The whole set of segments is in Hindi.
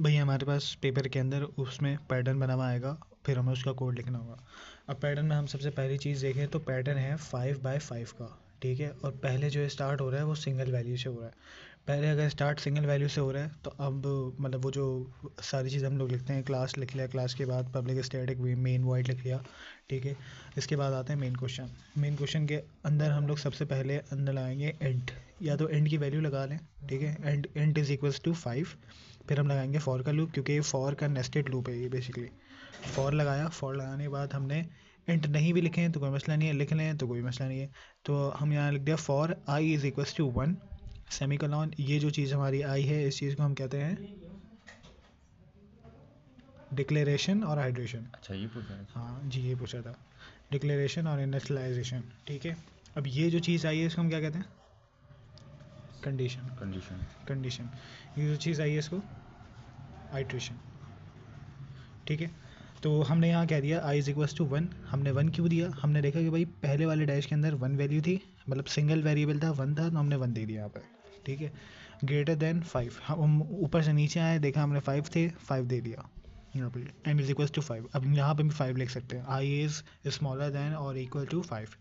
भैया हमारे पास पेपर के अंदर उसमें पैटर्न बना हुआ आएगा, फिर हमें उसका कोड लिखना होगा। अब पैटर्न में हम सबसे पहली चीज़ देखें तो पैटर्न है 5x5 का, ठीक है। और पहले जो स्टार्ट हो रहा है वो सिंगल वैल्यू से हो रहा है। पहले अगर स्टार्ट सिंगल वैल्यू से हो रहा है तो अब मतलब वो जो सारी चीज़ हम लोग लिखते हैं, क्लास लिख लिया, क्लास के बाद पब्लिक स्टैटिक मेन वॉइड लिख लिया, ठीक है। इसके बाद आते हैं मेन क्वेश्चन। मेन क्वेश्चन के अंदर हम लोग सबसे पहले अंदर लगाएंगे इंट, या तो इंट की वैल्यू लगा लें, ठीक है। Int is equals to 5। फिर हम लगाएंगे फॉर का लूप, क्योंकि ये फॉर का नेस्टेड लूप है ये बेसिकली। फॉर लगाया, फॉर लगाने के बाद हमने इंट नहीं भी लिखे हैं तो कोई मसला नहीं है, लिख लें तो कोई मसला नहीं है। तो हम यहाँ लिख दिया for I is equals to 1 semicolon. ये जो चीज़ हमारी आई है इस चीज़ को हम कहते हैं डिक्लेरेशन और हाइड्रेशन। अच्छा ये पूछा है। हाँ जी, ये पूछा था, डिक्लेरेशन और इनिशियलाइजेशन, ठीक है। अब ये जो चीज़ आई है इसको हम क्या कहते हैं? कंडीशन। कंडीशन। कंडीशन। ये जो चीज़ आई है इसको आइट्रेशन, ठीक है। तो हमने यहाँ कह दिया आई इज इक्वल्स टू 1। हमने 1 क्यों दिया? हमने देखा कि भाई पहले वाले डैश के अंदर 1 वैल्यू थी, मतलब सिंगल वेरिएबल था, 1 था, तो हमने 1 दे दिया यहाँ पर, ठीक है। ग्रेटर देन 5, हम ऊपर से नीचे आए, देखा हमने 5 थे, 5 दे दिया यहाँ पे, एन इज इक्वल्स टू 5। अब यहाँ पे भी 5 लिख सकते हैं, आई इज स्मॉलर देन और इक्वल टू 5।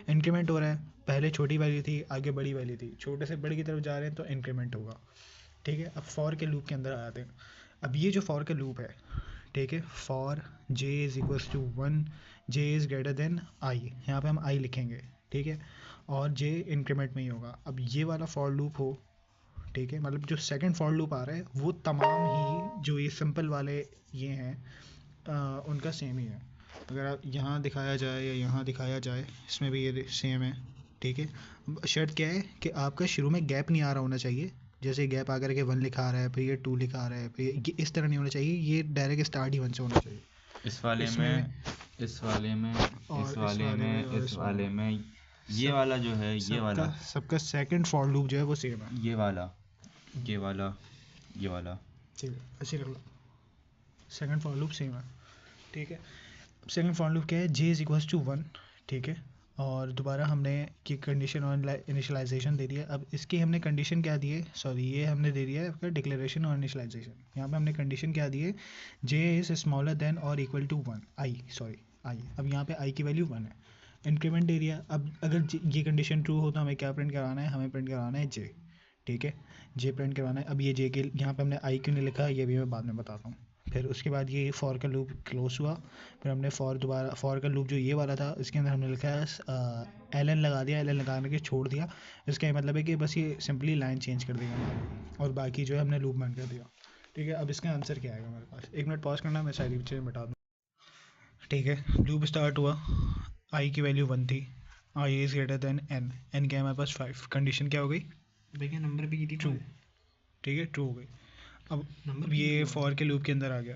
इंक्रीमेंट हो रहा है, पहले छोटी वैल्यू थी, आगे बड़ी वैल्यू थी, छोटे से बड़े की तरफ जा रहे हैं तो इंक्रीमेंट होगा, ठीक है। अब फॉर के लूप के अंदर आ जाते हैं। अब ये जो फॉर का लूप है, ठीक है, for J is equals to 1, J is greater than I, यहाँ पे हम आई लिखेंगे, ठीक है, और जे इंक्रीमेंट में ही होगा। अब ये वाला फॉर लूप हो, ठीक है, मतलब जो सेकंड फॉर लूप आ रहा है वो तमाम ही जो ये सिंपल वाले ये हैं उनका सेम ही है। अगर आप यहाँ दिखाया जाए या यहाँ दिखाया जाए, इसमें भी ये सेम है, ठीक है। शर्त क्या है कि आपका शुरू में गैप नहीं आ रहा होना चाहिए, जैसे गैप आकर के 1 लिखा रहा है, फिर ये 2 लिखा रहा है, फिर ये इस तरह नहीं होना चाहिए, ये डायरेक्ट स्टार्ट ही 1 से होना चाहिए। इस वाले इसमें में, इस वाले में, और इस वाले में, इस वाले में, ये वाला जो है, ये वाला सबका सेकंड फॉर लूप जो है वो सेम है। ये वाला, ये वाला, ये वाला, ठीक है, अच्छी रख लो, सेकंड फॉर लूप सेम है, ठीक है। सेकंड फॉर लूप क्या है? जे इज इक्वल्स टू 1, ठीक है। और दोबारा हमने की कंडीशन और इनिशियलाइजेशन दे दिया। अब इसकी हमने कंडीशन क्या दी है, सॉरी ये हमने दे दिया है आपका डिक्लेरेशन और इनिशियलाइजेशन। यहाँ पे हमने कंडीशन क्या दी है? जे इज स्मॉलर देन और equal to 1, I sorry I. अब यहाँ पे आई की वैल्यू 1 है, इंक्रीमेंट एरिया। अब अगर ये कंडीशन ट्रू हो तो हमें क्या प्रिंट कराना है? हमें प्रिंट कराना है जे, ठीक है, जे प्रिंट करवाना है। अब ये जे के यहाँ पे हमने आई क्यों नहीं लिखा ये भी मैं बाद में बताता हूँ। फिर उसके बाद ये फॉर का लूप क्लोज हुआ, फिर हमने दोबारा फॉर का लूप जो ये वाला था इसके अंदर हमने लिखा है एल एन लगा दिया, एल एन लगाने के छोड़ दिया। इसका ये मतलब है कि बस ये सिंपली लाइन चेंज कर देगा और बाकी जो है हमने लूप बंद कर दिया, ठीक है। अब इसका आंसर क्या आएगा हमारे पास? 1 मिनट पॉज करना, मैं सारी चीज़ें बता दूँ, ठीक है। लूप स्टार्ट हुआ, आई की वैल्यू 1 थी, I is greater than N, N क्या है हमारे पास 5। कंडीशन क्या हो गई भैया? नंबर भी की थी ट्रू, ठीक है, ट्रू हो गई। अब ये फॉर के लूप के अंदर आ गया,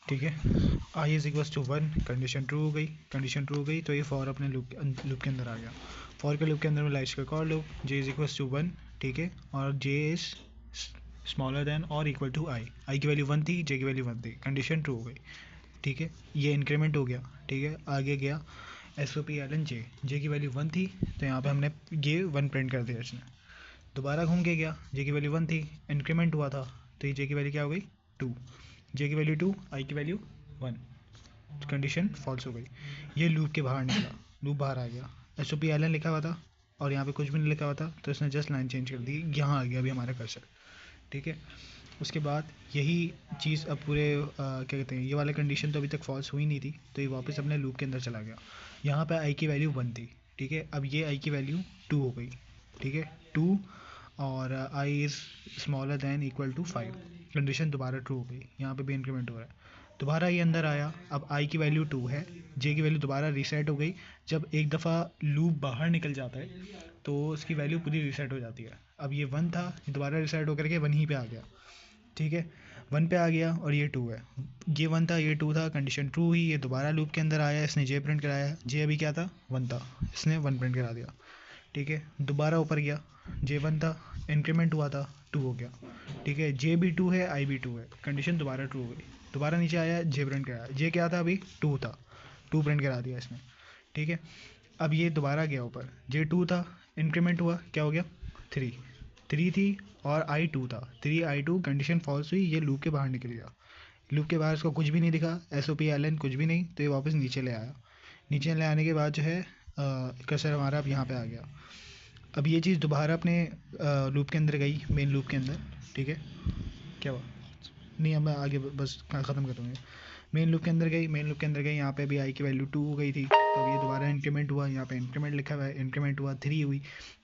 ठीक है। I is equals to 1, condition true हो गई, कंडीशन ट्रू हो गई तो ये फॉर अपने लूप के अंदर आ गया। फॉर के लूप के अंदर में लाइस्ट का और loop J is equals to 1, ठीक है, और जे इज स्मॉलर देन और इक्वल टू आई। आई की वैल्यू 1 थी, जे की वैल्यू 1 थी, कंडीशन ट्रू हो गई, ठीक है। ये इंक्रीमेंट हो गया, ठीक है। आगे गया S O P L N J की वैल्यू 1 थी तो यहाँ पे हमने ये 1 प्रिंट कर दिया इसने। दोबारा घूम के गया, जे की वैल्यू 1 थी, इंक्रीमेंट हुआ था तो ये जे की वैल्यू क्या हो गई 2, जे की वैल्यू 2, आई की वैल्यू 1, कंडीशन फॉल्स हो गई। ये लूप के बाहर निकला, लूप बाहर आ गया, S O P L N लिखा हुआ था और यहाँ पे कुछ भी नहीं लिखा हुआ था तो इसने जस्ट लाइन चेंज कर दी, यहाँ आ गया अभी हमारा कर्सर, ठीक है। उसके बाद यही चीज़ अब पूरे क्या कहते हैं, ये वाला कंडीशन तो अभी तक फॉल्स हुई नहीं थी तो ये वापस अपने लूप के अंदर चला गया। यहाँ पे आई की वैल्यू 1 थी, ठीक है। अब ये आई की वैल्यू 2 हो गई, ठीक है, 2, और I is smaller than equal to 5, condition दोबारा ट्रू हो गई। यहाँ पे भी इंक्रीमेंट हो रहा है, दोबारा ये अंदर आया। अब आई की वैल्यू 2 है, जे की वैल्यू दोबारा रीसेट हो गई। जब एक दफ़ा लूप बाहर निकल जाता है तो उसकी वैल्यू पूरी रीसेट हो जाती है। अब ये 1 था, दोबारा रीसेट होकर के 1 ही पे आ गया, ठीक है, 1 पे आ गया और ये 2 है। ये 1 था, ये 2 था, कंडीशन ट्रू हुई, ये दोबारा लूप के अंदर आया, इसने जे प्रिंट कराया, जे अभी क्या था 1 था, इसने 1 प्रिंट करा दिया, ठीक है। दोबारा ऊपर गया, जे 1 था, इंक्रीमेंट हुआ था, 2 हो गया, ठीक है। जे भी 2 है, आई भी 2 है, कंडीशन दोबारा ट्रू हो गई। दोबारा नीचे आया, जे प्रिंट कराया, जे क्या था अभी 2 था, 2 प्रिंट करा दिया इसने, ठीक है। अब ये दोबारा गया ऊपर, जे 2 था, इंक्रीमेंट हुआ, क्या हो गया 3, 3 थी और आई 2 था, 3 I 2, कंडीशन फॉल्स हुई, ये लूप के बाहर निकल गया। लूप के बाहर इसको कुछ भी नहीं दिखा, SOP LN कुछ भी नहीं, तो ये वापस नीचे ले आया। नीचे ले आने के बाद जो है कर्सर हमारा अब यहाँ पे आ गया। अब ये चीज़ दोबारा अपने लूप के अंदर गई, मेन लूप के अंदर, ठीक है। क्या हुआ? नहीं, अब मैं आगे बस ख़त्म कर दूँगा। मेन लूप के अंदर गई, मेन लूप के अंदर गई, यहाँ पे भी आई की वैल्यू 2 हो गई थी, तो अब ये दोबारा इंक्रीमेंट हुआ, यहाँ पे इंक्रीमेंट लिखा हुआ है, इंक्रीमेंट हुआ, 3 हुई,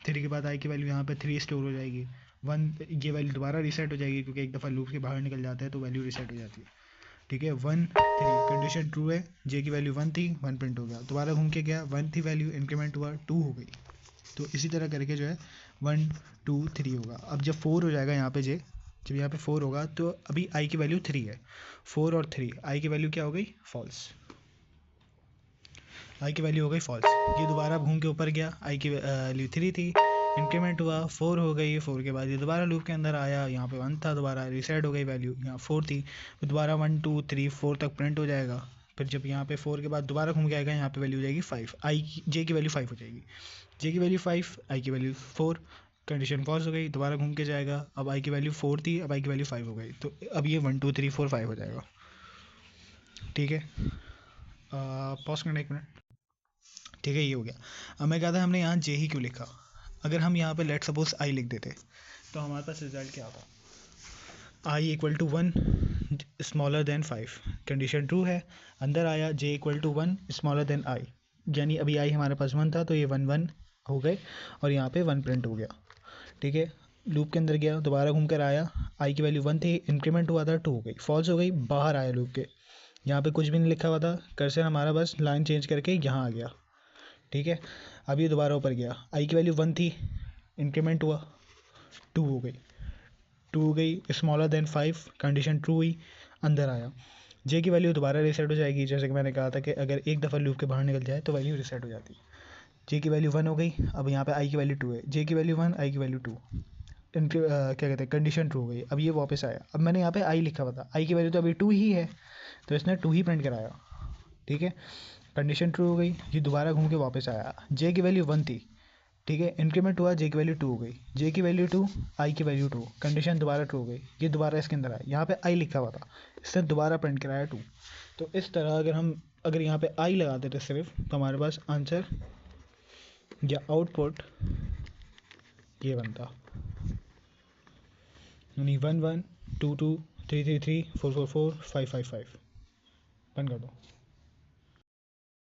3 के बाद आई की वैल्यू यहाँ पे 3 स्टोर हो जाएगी, 1 ये वैल्यू दोबारा रीसेट हो जाएगी, क्योंकि एक दफ़ा लूप के बाहर निकल जाता है तो वैल्यू रीसेट हो जाती है, ठीक है। 1 3 कंडीशन ट्रू है, जे की वैल्यू 1 थी, 1 प्रिंट हो गया, दोबारा घूम के गया, 1 थी वैल्यू, इंक्रीमेंट हुआ, 2 हो गई। तो इसी तरह करके जो है 1 2 3 होगा। अब जब 4 हो जाएगा यहाँ पे जे, जब यहाँ पे 4 होगा तो अभी आई की वैल्यू 3 है, 4 और 3, आई की वैल्यू क्या हो गई? फॉल्स। आई की वैल्यू हो गई फॉल्स। ये दोबारा घूम के ऊपर गया, आई की वैल्यू 3 थी, इंक्रीमेंट हुआ, 4 हो गई, 4 के बाद ये दोबारा लूप के अंदर आया, यहाँ पे 1 था, दोबारा रीसेट हो गई वैल्यू, यहाँ 4 थी, फिर दोबारा 1 2 3 4 तक प्रिंट हो जाएगा। फिर जब यहाँ पे 4 के बाद दोबारा घूम के आएगा, यहाँ पे वैल्यू हो जाएगी 5, जे की वैल्यू 5 हो जाएगी, जे की वैल्यू 5, आई की वैल्यू 4, कंडीशन फॉल्स हो गई, दोबारा घूम के जाएगा, अब आई की वैल्यू 4 थी, अब आई की वैल्यू 5 हो गई, तो अब ये 1 2 3 4 5 हो जाएगा, ठीक है। पॉज करना 1 मिनट, ठीक है, ये हो गया। अब मैं कहता हमने यहाँ जे ही क्यों लिखा? अगर हम यहाँ पे लेट सपोज आई लिख देते तो हमारे पास रिजल्ट क्या आता? I equal to 1 smaller than 5, condition true है, अंदर आया J equal to 1 smaller than I, यानी अभी आई हमारे पास 1 था, तो ये 1 1 हो गए और यहाँ पे 1 प्रिंट हो गया, ठीक है। लूप के अंदर गया, दोबारा घूम कर आया, आई की वैल्यू 1 थी, इंक्रीमेंट हुआ था 2 हो गई, फॉल्स हो गई, बाहर आया लूप के, यहाँ पे कुछ भी नहीं लिखा हुआ था, कर्सर हमारा बस लाइन चेंज करके यहाँ आ गया, ठीक है। अब ये दोबारा ऊपर गया, आई की वैल्यू 1 थी, इंक्रीमेंट हुआ, 2 हो गई, 2 हो गई, स्मॉलर देन 5, कंडीशन ट्रू हुई, अंदर आया, जे की वैल्यू दोबारा रीसेट हो जाएगी, जैसे कि मैंने कहा था कि अगर एक दफ़ा लूप के बाहर निकल जाए तो वैल्यू रीसेट हो जाती है। जे की वैल्यू 1 हो गई, अब यहाँ पे आई की वैल्यू 2 है, जे की वैल्यू 1, आई की वैल्यू 2, क्या कहते हैं, कंडीशन ट्रू हो गई, अब ये वापस आया, अब मैंने यहाँ पे आई लिखा हुआ था, आई की वैल्यू तो अभी 2 ही है, तो इसने 2 ही प्रिंट कराया, ठीक है। कंडीशन ट्रू हो गई, ये दोबारा घूम के वापस आया, जे की वैल्यू 1 थी, ठीक है, इंक्रीमेंट हुआ, जे की वैल्यू 2 हो गई, जे की वैल्यू 2, आई की वैल्यू 2, कंडीशन दोबारा ट्रू हो गई, ये दोबारा इसके अंदर आया, यहाँ पे आई लिखा हुआ था, इसने दोबारा प्रिंट कराया 2। तो इस तरह अगर यहाँ पे आई लगा देते सिर्फ, तो हमारे पास आंसर या आउटपुट ये बनता, यानी 1 1 2 2 3 3 3 4 4 4 5 5 5। बंद कर दो।